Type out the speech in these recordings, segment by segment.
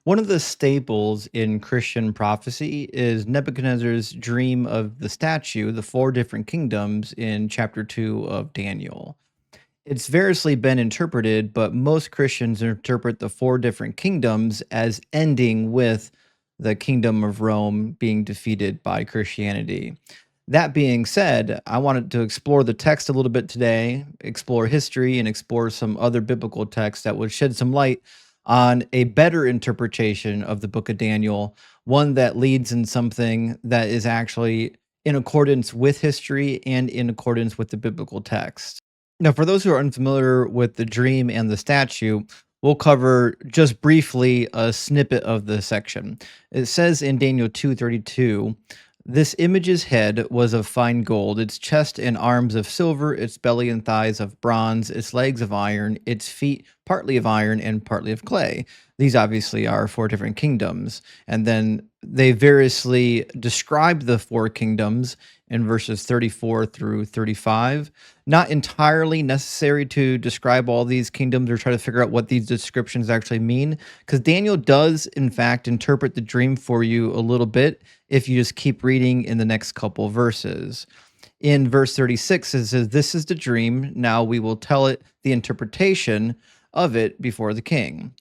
One of the staples in Christian prophecy is Nebuchadnezzar's dream of the statue, the four different kingdoms in chapter 2 of Daniel. It's variously been interpreted, but most Christians interpret the four different kingdoms as ending with the kingdom of Rome being defeated by Christianity. That being said, I wanted to explore the text a little bit today, explore history, and explore some other biblical texts that would shed some light on a better interpretation of the book of Daniel, one that leads in something that is actually in accordance with history and in accordance with the biblical text. Now, for those who are unfamiliar with the dream and the statue, we'll cover just briefly a snippet of the section. It says in Daniel 2:32, this image's head was of fine gold, its chest and arms of silver, its belly and thighs of bronze, its legs of iron, its feet partly of iron and partly of clay. These obviously are four different kingdoms. And then they variously describe the four kingdoms in verses 34 through 35. Not entirely necessary to describe all these kingdoms or try to figure out what these descriptions actually mean, because Daniel does, in fact, interpret the dream for you a little bit if you just keep reading in the next couple verses. In verse 36, it says, this is the dream. Now we will tell it the interpretation of it before the king.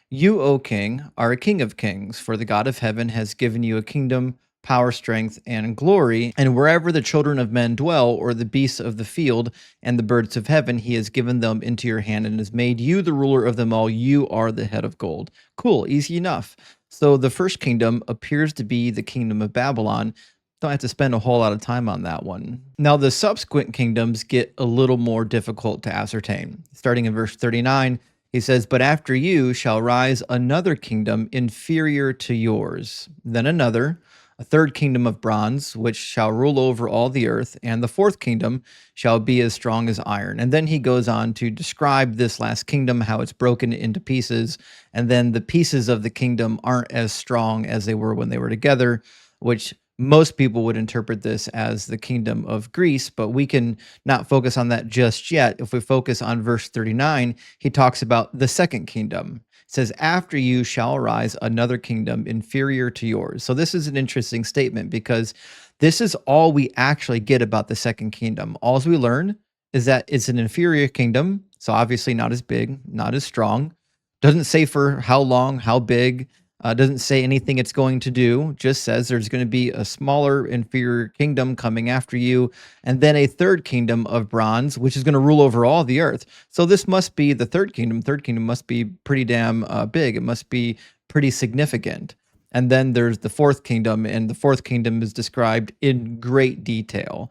You, O king, are a king of kings, for the God of heaven has given you a kingdom, power, strength, and glory. And wherever the children of men dwell, or the beasts of the field and the birds of heaven, he has given them into your hand and has made you the ruler of them all. You are the head of gold. Cool, easy enough. So the first kingdom appears to be the kingdom of Babylon. Don't have to spend a whole lot of time on that one. Now, the subsequent kingdoms get a little more difficult to ascertain. Starting in verse 39, he says, but after you shall rise another kingdom inferior to yours, then another, a third kingdom of bronze, which shall rule over all the earth, and the fourth kingdom shall be as strong as iron. And then he goes on to describe this last kingdom, how it's broken into pieces, and then the pieces of the kingdom aren't as strong as they were when they were together, which most people would interpret this as the kingdom of Greece, but we can not focus on that just yet. If we focus on verse 39, he talks about the second kingdom. It says, after you shall arise another kingdom inferior to yours. So this is an interesting statement because this is all we actually get about the second kingdom. All we learn is that it's an inferior kingdom. So obviously not as big, not as strong. Doesn't say for how long, how big. Doesn't say anything it's going to do, just says there's going to be a smaller, inferior kingdom coming after you, and then a third kingdom of bronze, which is going to rule over all the earth. So this must be the third kingdom. Third kingdom must be pretty damn big. It must be pretty significant. And then there's the fourth kingdom, and the fourth kingdom is described in great detail.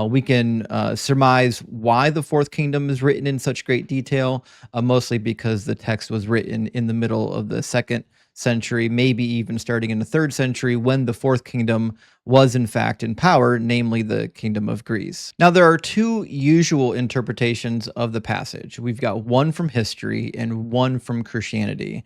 We can surmise why the fourth kingdom is written in such great detail, mostly because the text was written in the middle of the second century, maybe even starting in the third century, when the fourth kingdom was in fact in power, namely the kingdom of Greece. Now, there are two usual interpretations of the passage. We've got one from history and one from Christianity.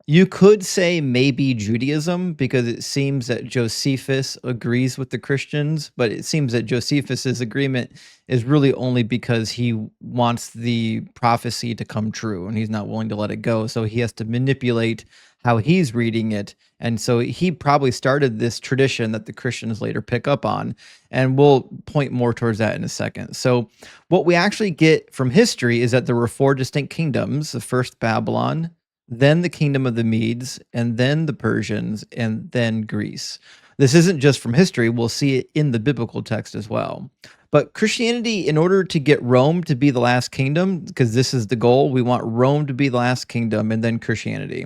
You could say maybe Judaism, because it seems that Josephus agrees with the Christians, but it seems that Josephus's agreement is really only because he wants the prophecy to come true and he's not willing to let it go. So he has to manipulate how he's reading it. And so he probably started this tradition that the Christians later pick up on. And we'll point more towards that in a second. So what we actually get from history is that there were four distinct kingdoms: the first Babylon, then the kingdom of the Medes, and then the Persians, and then Greece. This isn't just from history. We'll see it in the biblical text as well. But Christianity, in order to get Rome to be the last kingdom, because this is the goal, we want Rome to be the last kingdom and then Christianity.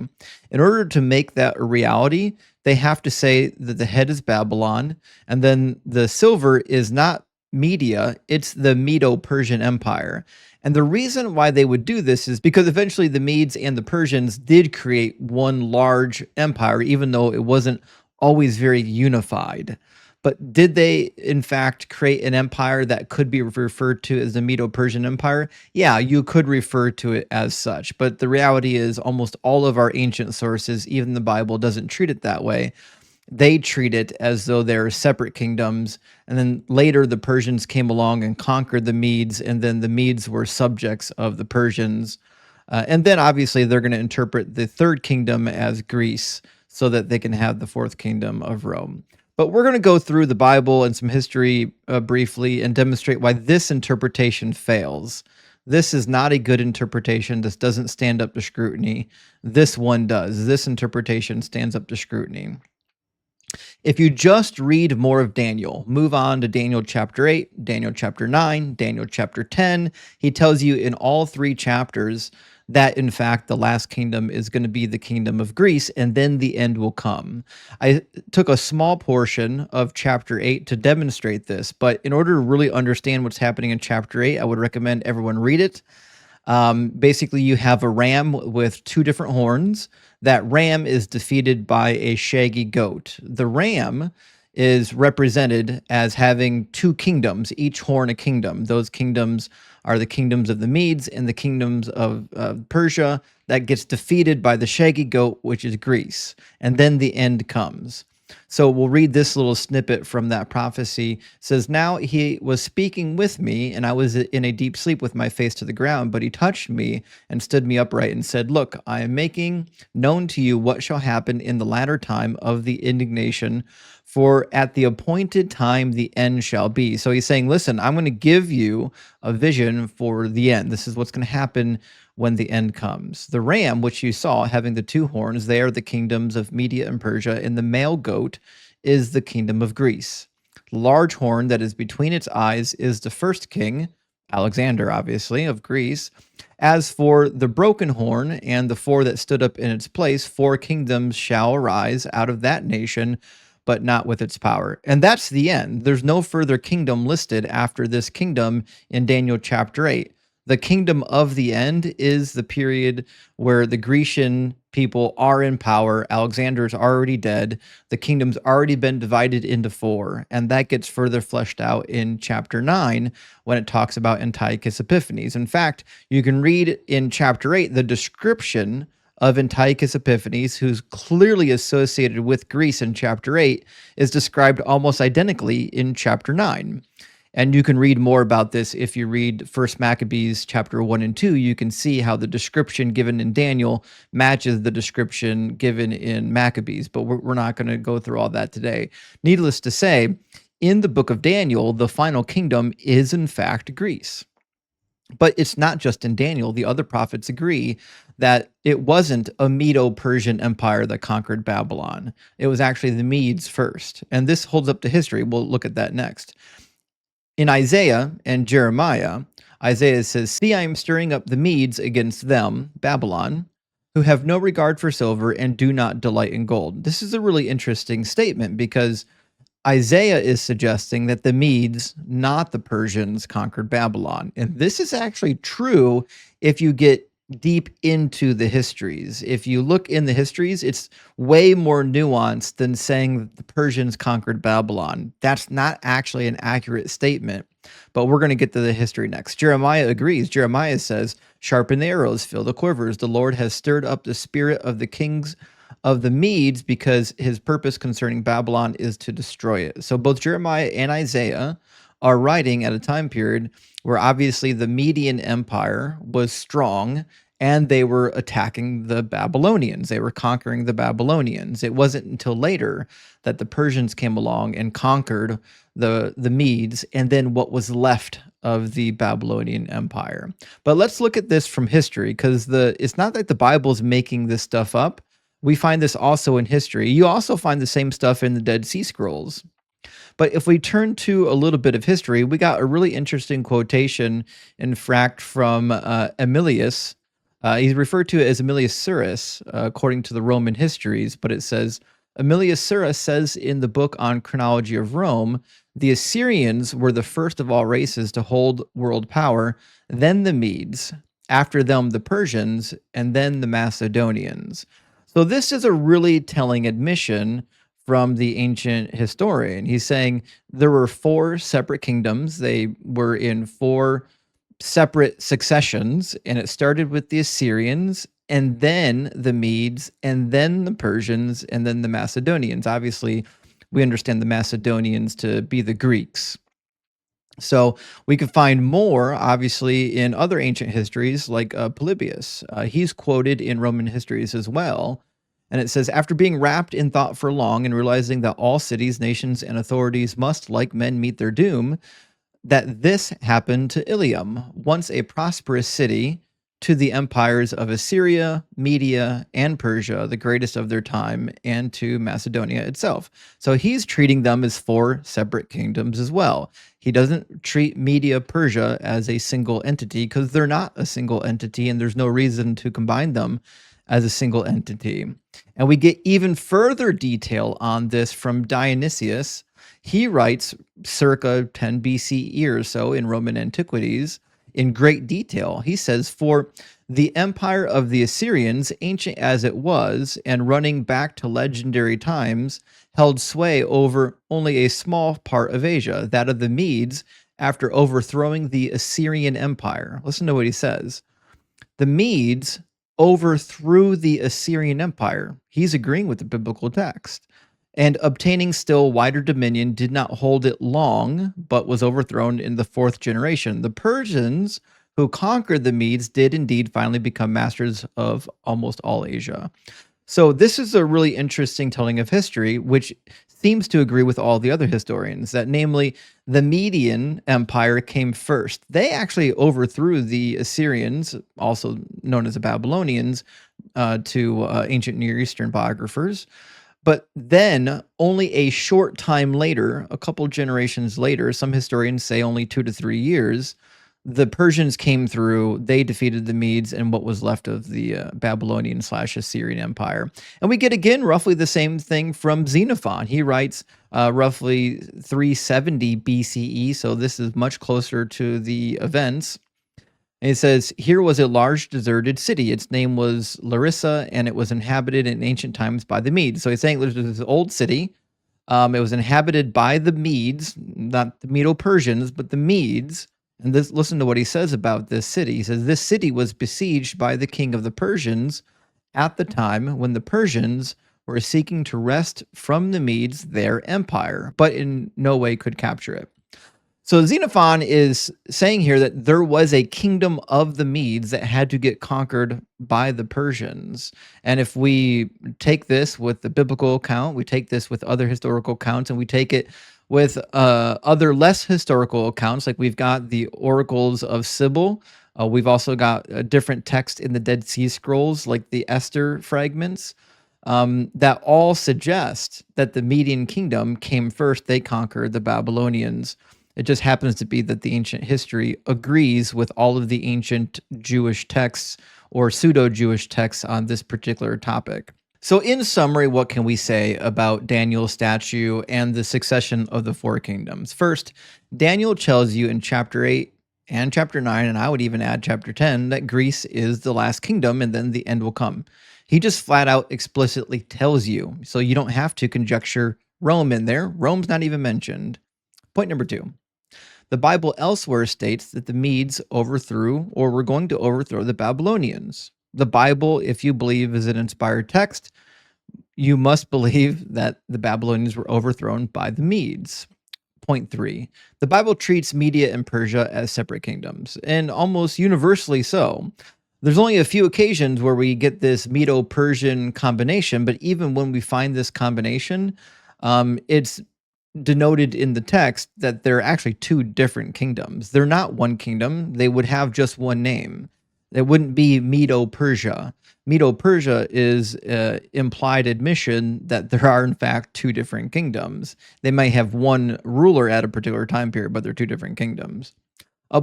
In order to make that a reality, they have to say that the head is Babylon, and then the silver is not Media, it's the Medo-Persian Empire. And the reason why they would do this is because eventually the Medes and the Persians did create one large empire, even though it wasn't always very unified. But did they, in fact, create an empire that could be referred to as the Medo-Persian Empire? Yeah, you could refer to it as such. But the reality is almost all of our ancient sources, even the Bible, doesn't treat it that way. They treat it as though they're separate kingdoms. And then later the Persians came along and conquered the Medes, and then the Medes were subjects of the Persians. And then obviously they're going to interpret the third kingdom as Greece so that they can have the fourth kingdom of Rome. But we're going to go through the Bible and some history briefly and demonstrate why this interpretation fails. This is not a good interpretation. This doesn't stand up to scrutiny. This one does. This interpretation stands up to scrutiny. If you just read more of Daniel, move on to Daniel chapter 8, Daniel chapter 9, Daniel chapter 10, he tells you in all three chapters that in fact the last kingdom is going to be the kingdom of Greece and then the end will come. I took a small portion of chapter 8 to demonstrate this, but in order to really understand what's happening in chapter 8, I would recommend everyone read it. Basically, you have a ram with two different horns. That ram is defeated by a shaggy goat. The ram is represented as having two kingdoms, each horn a kingdom. Those kingdoms are the kingdoms of the Medes and the kingdoms of Persia. That gets defeated by the shaggy goat, which is Greece. And then the end comes. So we'll read this little snippet from that prophecy. It says, "Now he was speaking with me, and I was in a deep sleep with my face to the ground, but he touched me and stood me upright and said, 'Look, I am making known to you what shall happen in the latter time of the indignation, for at the appointed time the end shall be.'" So he's saying, listen, I'm going to give you a vision for the end. This is what's going to happen when the end comes. The ram, which you saw having the two horns, they are the kingdoms of Media and Persia, and the male goat is the kingdom of Greece. The large horn that is between its eyes is the first king, Alexander, obviously, of Greece. As for the broken horn and the four that stood up in its place, four kingdoms shall arise out of that nation, but not with its power. And that's the end. There's no further kingdom listed after this kingdom in Daniel chapter 8. The kingdom of the end is the period where the Grecian people are in power. Alexander's already dead. The kingdom's already been divided into four. And that gets further fleshed out in chapter 9 when it talks about Antiochus Epiphanes. In fact, you can read in chapter 8 the description of Antiochus Epiphanes, who's clearly associated with Greece in chapter 8, is described almost identically in chapter 9. And you can read more about this if you read First Maccabees chapter 1 and 2. You can see how the description given in Daniel matches the description given in Maccabees, but we're not going to go through all that today. Needless to say, in the book of Daniel, the final kingdom is in fact Greece. But it's not just in Daniel. The other prophets agree that it wasn't a Medo-Persian empire that conquered Babylon. It was actually the Medes first. And this holds up to history. We'll look at that next. In Isaiah and Jeremiah, Isaiah says, "See, I am stirring up the Medes against them, Babylon, who have no regard for silver and do not delight in gold." This is a really interesting statement because Isaiah is suggesting that the Medes, not the Persians, conquered Babylon. And this is actually true if you get deep into the histories. If you look in the histories, it's way more nuanced than saying that the Persians conquered Babylon. That's not actually an accurate statement, but we're going to get to the history next. Jeremiah agrees. Jeremiah says, "Sharpen the arrows, fill the quivers. The Lord has stirred up the spirit of the kings of the Medes because his purpose concerning Babylon is to destroy it." So both Jeremiah and Isaiah are writing at a time period where obviously the Median Empire was strong and they were attacking the Babylonians. They were conquering the Babylonians. It wasn't until later that the Persians came along and conquered the Medes and then what was left of the Babylonian Empire. But let's look at this from history because it's not that the Bible's making this stuff up. We find this also in history. You also find the same stuff in the Dead Sea Scrolls. But if we turn to a little bit of history, we got a really interesting quotation, in fact, from Emilius. He's referred to as Emilius Syrus, according to the Roman histories, but it says, Emilius Syrus says in the book on chronology of Rome, the Assyrians were the first of all races to hold world power, then the Medes, after them the Persians, and then the Macedonians. So this is a really telling admission from the ancient historian. He's saying there were four separate kingdoms. They were in four separate successions, and it started with the Assyrians, and then the Medes, and then the Persians, and then the Macedonians. Obviously, we understand the Macedonians to be the Greeks. So we could find more, obviously, in other ancient histories like Polybius. He's quoted in Roman histories as well. And it says, after being wrapped in thought for long and realizing that all cities, nations, and authorities must, like men, meet their doom, that this happened to Ilium, once a prosperous city, to the empires of Assyria, Media, and Persia, the greatest of their time, and to Macedonia itself. So he's treating them as four separate kingdoms as well. He doesn't treat Media, Persia as a single entity because they're not a single entity, and there's no reason to combine them as a single entity. And we get even further detail on this from Dionysius. He writes circa 10 BCE or so in Roman antiquities in great detail. He says, for the empire of the Assyrians, ancient as it was, and running back to legendary times, held sway over only a small part of Asia, that of the Medes, after overthrowing the Assyrian Empire. Listen to what he says. The Medes overthrew the Assyrian Empire. He's agreeing with the biblical text. And obtaining still wider dominion did not hold it long, but was overthrown in the fourth generation. The Persians, who conquered the Medes, did indeed finally become masters of almost all Asia. So this is a really interesting telling of history, which seems to agree with all the other historians, that namely the Median Empire came first. They actually overthrew the Assyrians, also known as the Babylonians, to ancient Near Eastern biographers. But then, only a short time later, a couple generations later, some historians say only 2 to 3 years, the Persians came through, they defeated the Medes and what was left of the Babylonian/Assyrian Empire. And we get again roughly the same thing from Xenophon. He writes roughly 370 BCE, so this is much closer to the events. And it says, here was a large deserted city. Its name was Larissa, and it was inhabited in ancient times by the Medes. So he's saying there's this old city. It was inhabited by the Medes, not the Medo-Persians, but the Medes. And this, listen to what he says about this city. He says, this city was besieged by the king of the Persians at the time when the Persians were seeking to wrest from the Medes their empire, but in no way could capture it. So Xenophon is saying here that there was a kingdom of the Medes that had to get conquered by the Persians. And if we take this with the biblical account, we take this with other historical accounts, and we take it with other less historical accounts, like we've got the oracles of Sybil. We've also got a different text in the Dead Sea Scrolls, like the Esther fragments, that all suggest that the Median kingdom came first. They conquered the Babylonians. It just happens to be that the ancient history agrees with all of the ancient Jewish texts or pseudo-Jewish texts on this particular topic. So in summary, what can we say about Daniel's statue and the succession of the four kingdoms? First, Daniel tells you in chapter 8 and chapter 9, and I would even add chapter 10, that Greece is the last kingdom and then the end will come. He just flat out explicitly tells you, so you don't have to conjecture Rome in there. Rome's not even mentioned. Point number 2. The Bible elsewhere states that the Medes overthrew or were going to overthrow the Babylonians. The Bible, if you believe, is an inspired text, you must believe that the Babylonians were overthrown by the Medes. Point 3. The Bible treats Media and Persia as separate kingdoms, and almost universally so. There's only a few occasions where we get this Medo-Persian combination, but even when we find this combination, it's denoted in the text that they're actually two different kingdoms. They're not one kingdom. They would have just one name. It wouldn't be Medo-Persia. Medo-Persia is implied admission that there are, in fact, two different kingdoms. They might have one ruler at a particular time period, but they're two different kingdoms.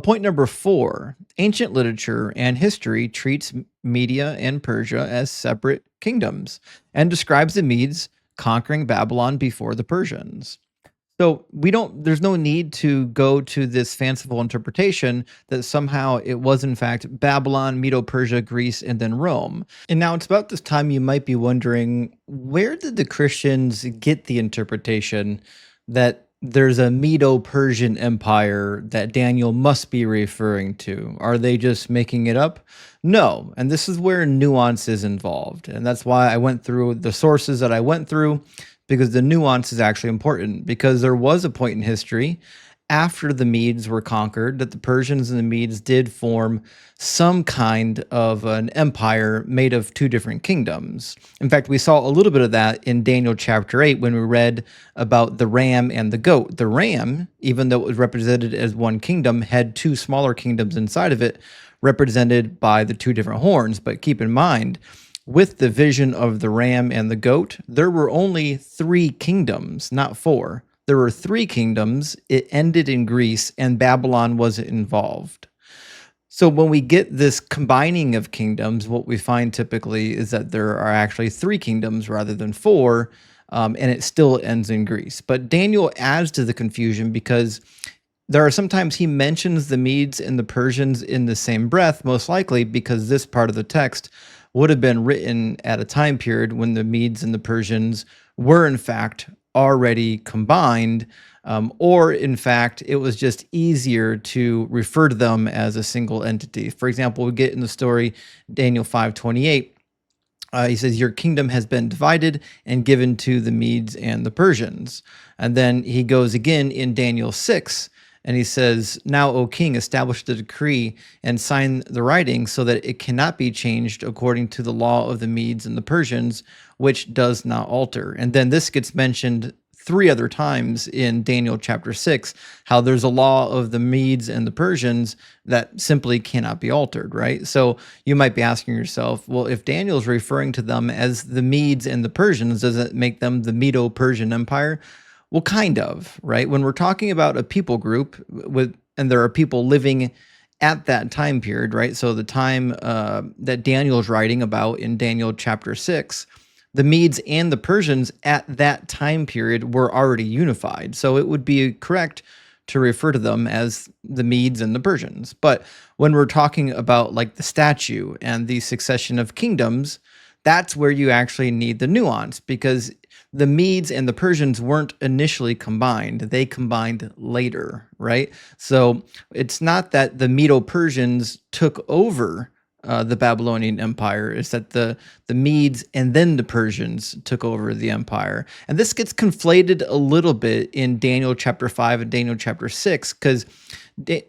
Point number 4, ancient literature and history treats Media and Persia as separate kingdoms and describes the Medes conquering Babylon before the Persians. So there's no need to go to this fanciful interpretation that somehow it was in fact Babylon, Medo-Persia, Greece, and then Rome. And now it's about this time you might be wondering, where did the Christians get the interpretation that there's a Medo-Persian empire that Daniel must be referring to? Are they just making it up? No, and this is where nuance is involved. And that's why I went through the sources that I went through, because the nuance is actually important, because there was a point in history after the Medes were conquered, that the Persians and the Medes did form some kind of an empire made of two different kingdoms. In fact, we saw a little bit of that in Daniel chapter 8 when we read about the ram and the goat. The ram, even though it was represented as one kingdom, had two smaller kingdoms inside of it, represented by the two different horns. But keep in mind, with the vision of the ram and the goat, there were only three kingdoms, not four. There were three kingdoms. It ended in Greece, and Babylon wasn't involved. So when we get this combining of kingdoms, what we find typically is that there are actually three kingdoms rather than four, and it still ends in Greece. But Daniel adds to the confusion because there are sometimes he mentions the Medes and the Persians in the same breath, most likely because this part of the text would have been written at a time period when the Medes and the Persians were, in fact, already combined, or in fact, it was just easier to refer to them as a single entity. For example, we get in the story Daniel 5:28. He says, "Your kingdom has been divided and given to the Medes and the Persians." And then he goes again in Daniel 6, and he says, "Now, O king, establish the decree and sign the writing so that it cannot be changed according to the law of the Medes and the Persians, which does not alter." And then this gets mentioned three other times in Daniel chapter 6, how there's a law of the Medes and the Persians that simply cannot be altered, right? So you might be asking yourself, well, if Daniel's referring to them as the Medes and the Persians, does it make them the Medo-Persian Empire? Well, kind of, right? When we're talking about a people group and there are people living at that time period, right? So the time that Daniel's writing about in Daniel chapter 6, the Medes and the Persians at that time period were already unified. So it would be correct to refer to them as the Medes and the Persians. But when we're talking about like the statue and the succession of kingdoms, that's where you actually need the nuance, because the Medes and the Persians weren't initially combined. They combined later, right? So it's not that the Medo-Persians took over the Babylonian Empire. It's that the Medes and then the Persians took over the empire. And this gets conflated a little bit in Daniel chapter 5 and Daniel chapter 6, because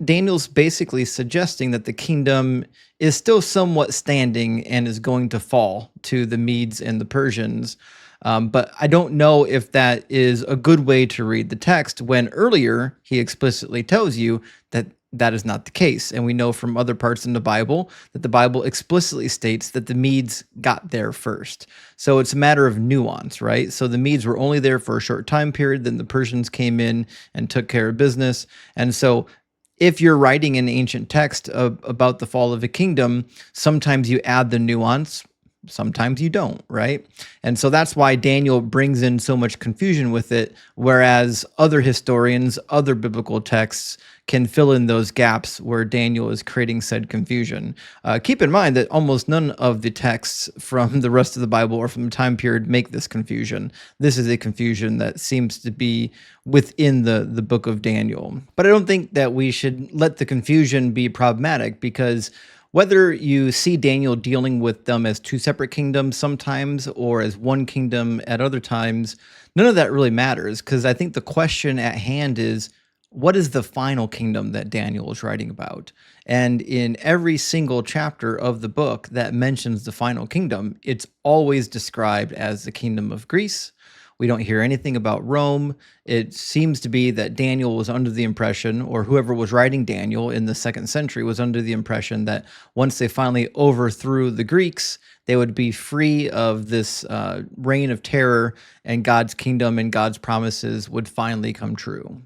Daniel's basically suggesting that the kingdom is still somewhat standing and is going to fall to the Medes and the Persians. But I don't know if that is a good way to read the text when earlier he explicitly tells you that that is not the case. And we know from other parts in the Bible that the Bible explicitly states that the Medes got there first. So it's a matter of nuance, right? So the Medes were only there for a short time period, then the Persians came in and took care of business. And so if you're writing an ancient text about the fall of a kingdom, sometimes you add the nuance, sometimes you don't, right? And so that's why Daniel brings in so much confusion with it, whereas other historians, other biblical texts can fill in those gaps where Daniel is creating said confusion. Keep in mind that almost none of the texts from the rest of the Bible or from the time period make this confusion. This is a confusion that seems to be within the book of Daniel. But I don't think that we should let the confusion be problematic, because whether you see Daniel dealing with them as two separate kingdoms sometimes or as one kingdom at other times, none of that really matters, because I think the question at hand is, what is the final kingdom that Daniel is writing about? And in every single chapter of the book that mentions the final kingdom, it's always described as the kingdom of Greece. We don't hear anything about Rome. It seems to be that Daniel was under the impression, or whoever was writing Daniel in the 2nd century was under the impression, that once they finally overthrew the Greeks, they would be free of this reign of terror, and God's kingdom and God's promises would finally come true.